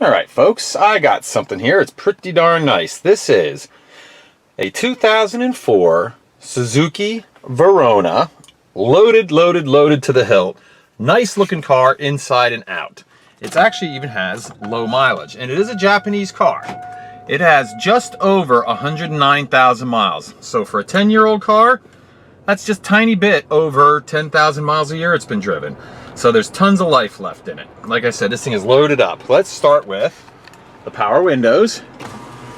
Alright folks, I got something here. It's pretty darn nice. This is a 2004 Suzuki Verona, loaded to the hilt. Nice looking car inside and out. It actually even has low mileage, and it is a Japanese car. It has just over 109,000 miles. So for a 10-year-old car, that's just tiny bit over 10,000 miles a year it's been driven. So there's tons of life left in it. Like I said, this thing is loaded up. Let's start with the power windows.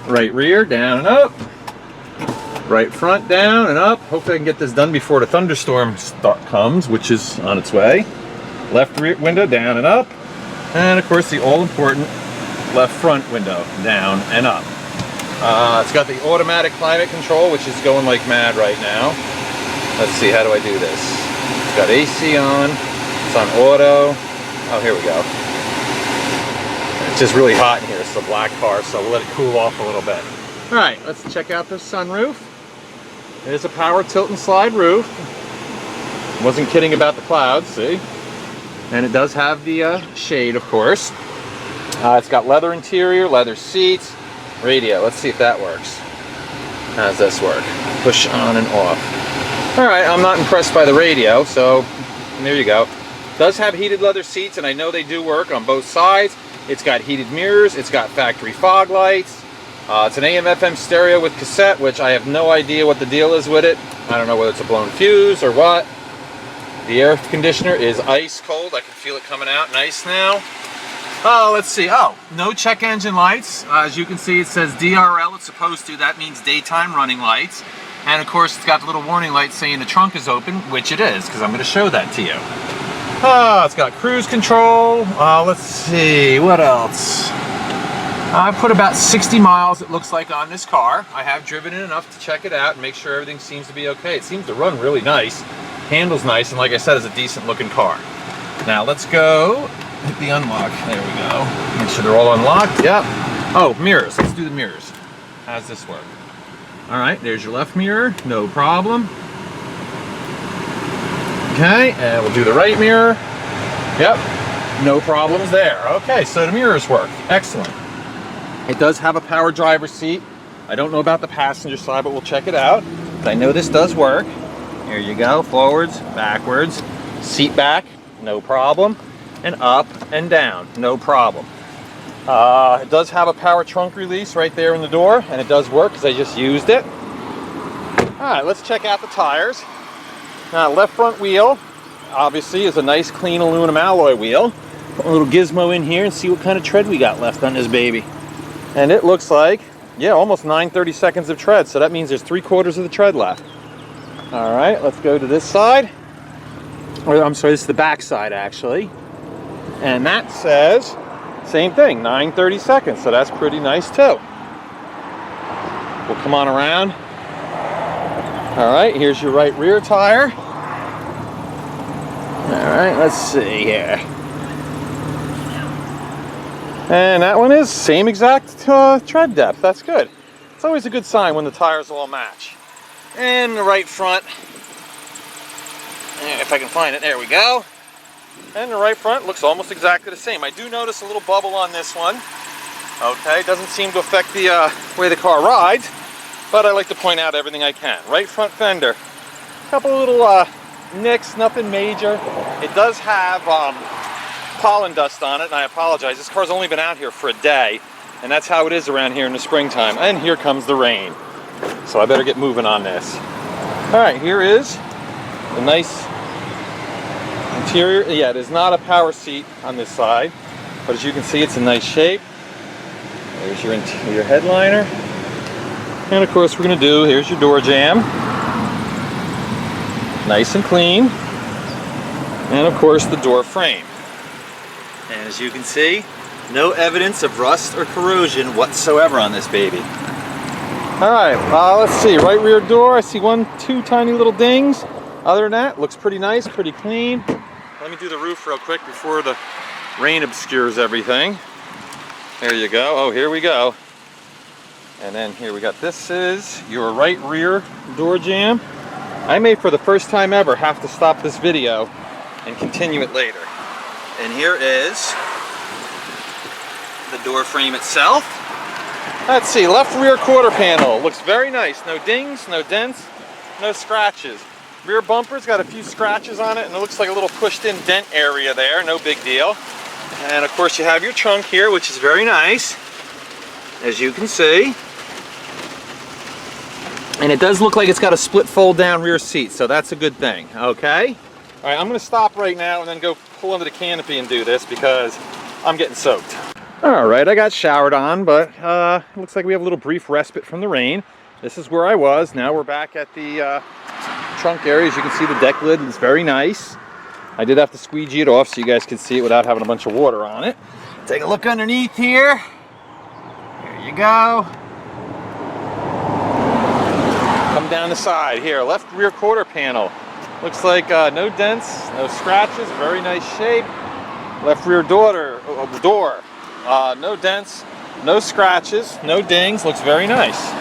Right rear, down and up. Right front, down and up. Hopefully I can get this done before the thunderstorm comes, which is on its way. Left rear window, down and up. And of course the all-important left front window, down and up. It's got the automatic climate control, which is going like mad right now. Let's see, how do I do this? It's got AC on. It's on auto. Oh, here we go. It's just really hot in here. It's a black car, so we'll let it cool off a little bit. All right, let's check out the sunroof. It is a power tilt and slide roof. Wasn't kidding about the clouds, see? And it does have the shade, of course. It's got leather interior, leather seats, radio. Let's see if that works. How does this work? Push on and off. All right, I'm not impressed by the radio, so there you go. Does have heated leather seats, and I know they do work on both sides. It's got heated mirrors. It's got factory fog lights. It's an AM/FM stereo with cassette, which I have no idea what the deal is with it. I don't know whether it's a blown fuse or what. The air conditioner is ice cold. I can feel it coming out nice now. Oh, let's see. Oh, no check engine lights. As you can see, it says DRL. It's supposed to. That means daytime running lights. And of course, it's got the little warning light saying the trunk is open, which it is, because I'm going to show that to you. It's got cruise control. Let's see, what else? I put about 60 miles, it looks like, on this car. I have driven it enough to check it out and make sure everything seems to be okay. It seems to run really nice. Handles nice, and like I said, it's a decent looking car. Now let's go hit the unlock. There we go. Make sure they're all unlocked. Yep. Oh, mirrors. Let's do the mirrors. How does this work? All right, there's your left mirror, no problem. Okay, and we'll do the right mirror. Yep, no problems there. Okay, so the mirrors work. Excellent. It does have a power driver's seat. I don't know about the passenger side, but we'll check it out. But I know this does work. Here you go, forwards, backwards, seat back, no problem, and up and down, no problem. It does have a power trunk release right there in the door, and it does work because I just used it. All right, let's check out the tires. Now, left front wheel, obviously, is a nice clean aluminum alloy wheel. Put a little gizmo in here and see what kind of tread we got left on this baby. And it looks like, yeah, almost 9/32 of tread, so that means there's 3/4 of the tread left. All right, let's go to this side. Or, I'm sorry, this is the back side, actually. And that says, same thing, 9/32, so that's pretty nice, too. We'll come on around. All right, here's your right rear tire. All right, let's see here. And that one is same exact tread depth. That's good. It's always a good sign when the tires all match. And the right front, if I can find it, there we go. And the right front looks almost exactly the same. I do notice a little bubble on this one. Okay, it doesn't seem to affect the way the car rides, but I like to point out everything I can. Right front fender, a couple little nicks, nothing major. It does have pollen dust on it, and I apologize. This car's only been out here for a day, and that's how it is around here in the springtime. And here comes the rain, so I better get moving on this. All right, here is the nice interior. Yeah, it is not a power seat on this side, but as you can see, it's in nice shape. There's your headliner. And of course, we're going to do, here's your door jamb. Nice and clean. And of course, the door frame. And as you can see, no evidence of rust or corrosion whatsoever on this baby. All right, let's see, right rear door. I see two tiny little dings. Other than that, looks pretty nice, pretty clean. Let me do the roof real quick before the rain obscures everything. There you go. Oh, here we go. And then here we got, this is your right rear door jamb. I may, for the first time ever, have to stop this video and continue it later. And here is the door frame itself. Let's see, left rear quarter panel looks very nice. No dings, no dents, no scratches. Rear bumper's got a few scratches on it, and it looks like a little pushed in dent area there, no big deal. And of course you have your trunk here, which is very nice, as you can see. And it does look like it's got a split fold down rear seat, so that's a good thing, okay? All right, I'm gonna stop right now and then go pull under the canopy and do this because I'm getting soaked. All right, I got showered on, but it looks like we have a little brief respite from the rain. This is where I was. Now we're back at the trunk area. As you can see, the deck lid is very nice. I did have to squeegee it off so you guys can see it without having a bunch of water on it. Take a look underneath here. There you go. Come down the side here, left rear quarter panel. Looks like no dents, no scratches, very nice shape. Left rear door, no dents, no scratches, no dings, looks very nice.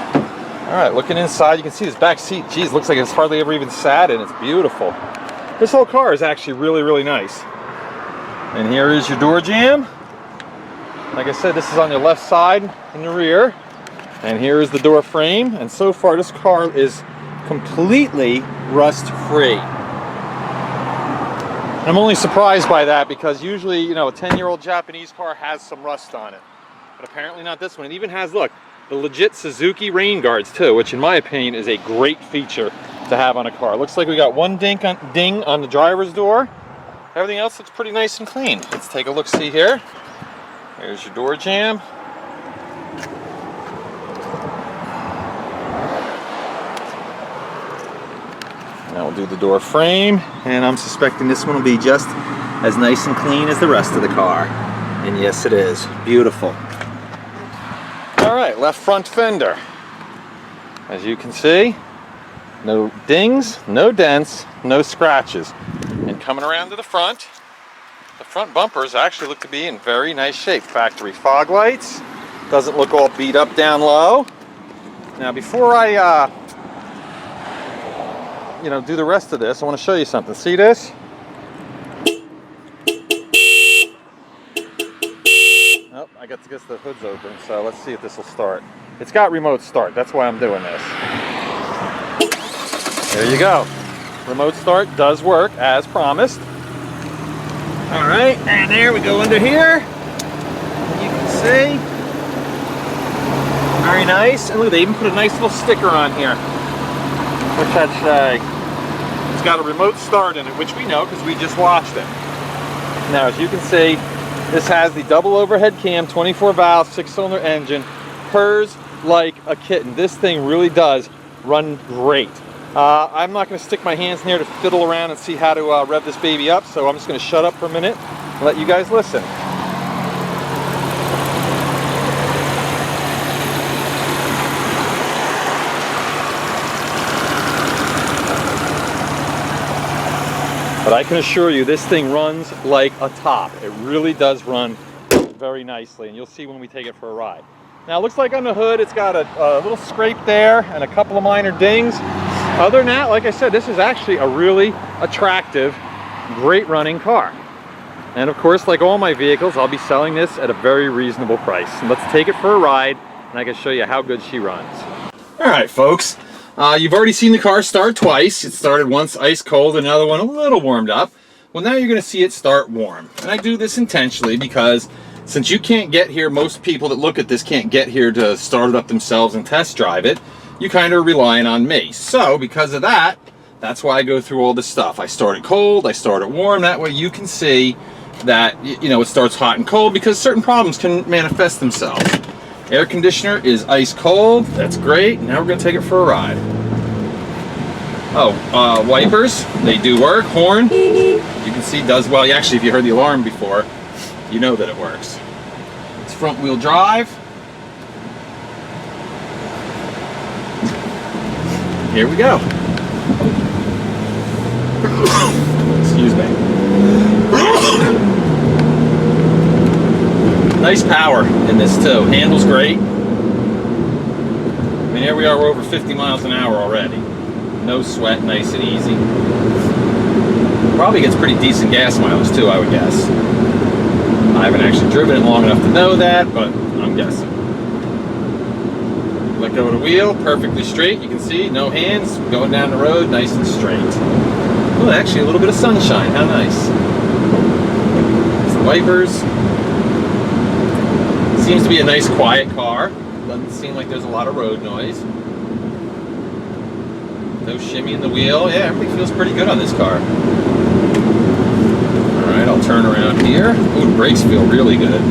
All right, looking inside, you can see this back seat, geez, looks like it's hardly ever even sat in, it's beautiful. This whole car is actually really, really nice. And here is your door jamb. Like I said, this is on your left side in the rear. And here is the door frame, and so far this car is completely rust-free. I'm only surprised by that because usually, you know, a 10-year-old Japanese car has some rust on it. But apparently not this one. It even has, look, the legit Suzuki rain guards too, which in my opinion is a great feature to have on a car. Looks like we got one ding on the driver's door. Everything else looks pretty nice and clean. Let's take a look-see here. There's your door jamb. Now we'll do the door frame, and I'm suspecting this one will be just as nice and clean as the rest of the car. And yes, it is. Beautiful. All right, left front fender. As you can see, no dings, no dents, no scratches. And coming around to the front bumpers actually look to be in very nice shape. Factory fog lights. Doesn't look all beat up down low. Now before I do the rest of this, I want to show you something. See this? Oh, I guess the hood's open, so let's see if this will start. It's got remote start, that's why I'm doing this. There you go. Remote start does work, as promised. All right, and there we go under here. And you can see. Very nice. And look, they even put a nice little sticker on here. What's that say? It's got a remote start in it, which we know because we just watched it. Now, as you can see, this has the double overhead cam, 24 valve, 6-cylinder engine, purrs like a kitten. This thing really does run great. I'm not going to stick my hands in there to fiddle around and see how to rev this baby up, so I'm just going to shut up for a minute and let you guys listen. But I can assure you this thing runs like a top. It really does run very nicely, and you'll see when we take it for a ride. Now it looks like on the hood it's got a little scrape there and a couple of minor dings. Other than that, like I said, this is actually a really attractive, great running car. And of course, like all my vehicles, I'll be selling this at a very reasonable price. And let's take it for a ride and I can show you how good she runs. All right, folks. You've already seen the car start twice. It started once ice cold, another one a little warmed up. Well, now you're going to see it start warm. And I do this intentionally because since you can't get here, most people that look at this can't get here to start it up themselves and test drive it. You kind of relying on me. So because of that, that's why I go through all this stuff. I start it cold, I start it warm. That way you can see that, it starts hot and cold because certain problems can manifest themselves. Air conditioner is ice cold. That's great. Now we're going to take it for a ride. Oh, wipers, they do work. Horn, you can see does well. Actually, if you heard the alarm before, you know that it works. It's front wheel drive. Here we go. Excuse me. Nice power in this too. Handles great. I mean, here we are, we're over 50 miles an hour already. No sweat, nice and easy. Probably gets pretty decent gas mileage too, I would guess. I haven't actually driven it long enough to know that, but I'm guessing. Let go of the wheel, perfectly straight. You can see, no hands, going down the road, nice and straight. Oh, actually a little bit of sunshine, how nice. There's the wipers. Seems to be a nice quiet car. Doesn't seem like there's a lot of road noise. No shimmy in the wheel. Yeah, everything feels pretty good on this car. Alright, I'll turn around here. Ooh, the brakes feel really good.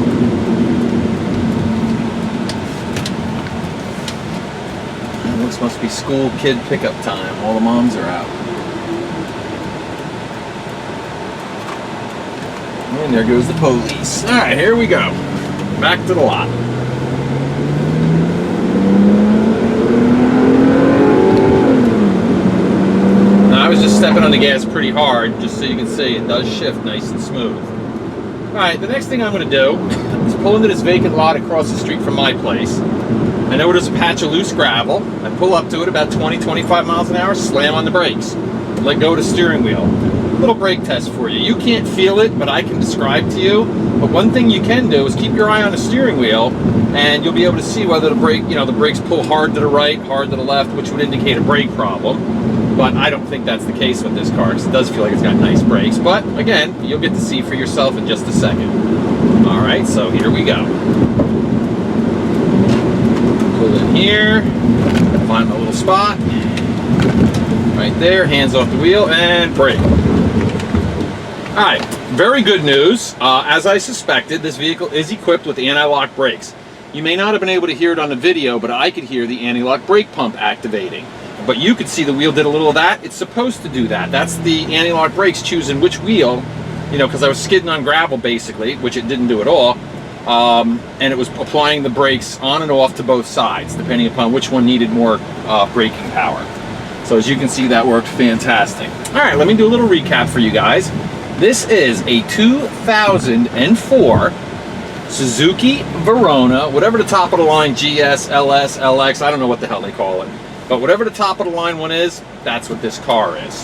This must be school kid pickup time. All the moms are out. And there goes the police. Alright, here we go. Back to the lot. Now, I was just stepping on the gas pretty hard, just so you can see it does shift nice and smooth. Alright, the next thing I'm going to do is pull into this vacant lot across the street from my place. I know there's a patch of loose gravel. I pull up to it about 20-25 miles an hour, slam on the brakes, let go of the steering wheel. Little brake test for you. You can't feel it, but I can describe to you. But one thing you can do is keep your eye on the steering wheel, and you'll be able to see whether the brake, the brakes pull hard to the right, hard to the left, which would indicate a brake problem. But I don't think that's the case with this car, because it does feel like it's got nice brakes. But again, you'll get to see for yourself in just a second. All right, so here we go. Pull in here, find a little spot. Right there, hands off the wheel, and brake. Alright, very good news. As I suspected, this vehicle is equipped with anti-lock brakes. You may not have been able to hear it on the video, but I could hear the anti-lock brake pump activating. But you could see the wheel did a little of that. It's supposed to do that. That's the anti-lock brakes choosing which wheel, because I was skidding on gravel basically, which it didn't do at all. And it was applying the brakes on and off to both sides, depending upon which one needed more braking power. So as you can see, that worked fantastic. All right, let me do a little recap for you guys. This is a 2004 Suzuki Verona, whatever the top of the line, GS, LS, LX, I don't know what the hell they call it. But whatever the top of the line one is, that's what this car is.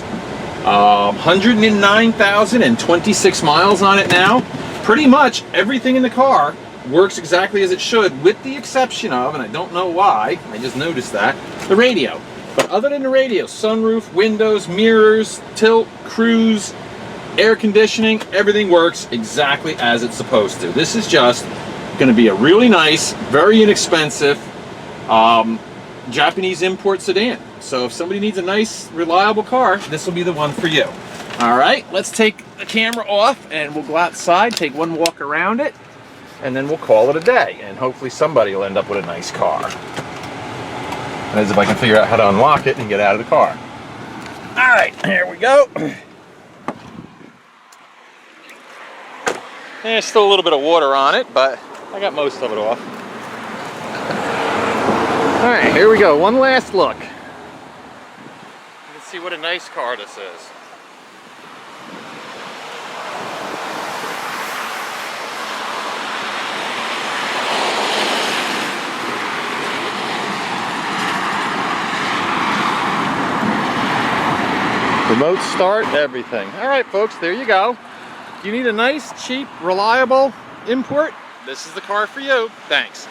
109,026 miles on it now. Pretty much everything in the car works exactly as it should, with the exception of, and I don't know why, I just noticed that, the radio. But other than the radio, sunroof, windows, mirrors, tilt, cruise, air conditioning, everything works exactly as it's supposed to. This is just going to be a really nice, very inexpensive Japanese import sedan. So if somebody needs a nice, reliable car, this will be the one for you. All right, let's take the camera off and we'll go outside, take one walk around it, and then we'll call it a day. And hopefully somebody will end up with a nice car. As if I can figure out how to unlock it and get out of the car. All right, here we go. There's still a little bit of water on it, but I got most of it off. All right, here we go. One last look. You can see what a nice car this is. Remote start, everything. All right, folks, there you go. You need a nice, cheap, reliable import? This is the car for you. Thanks.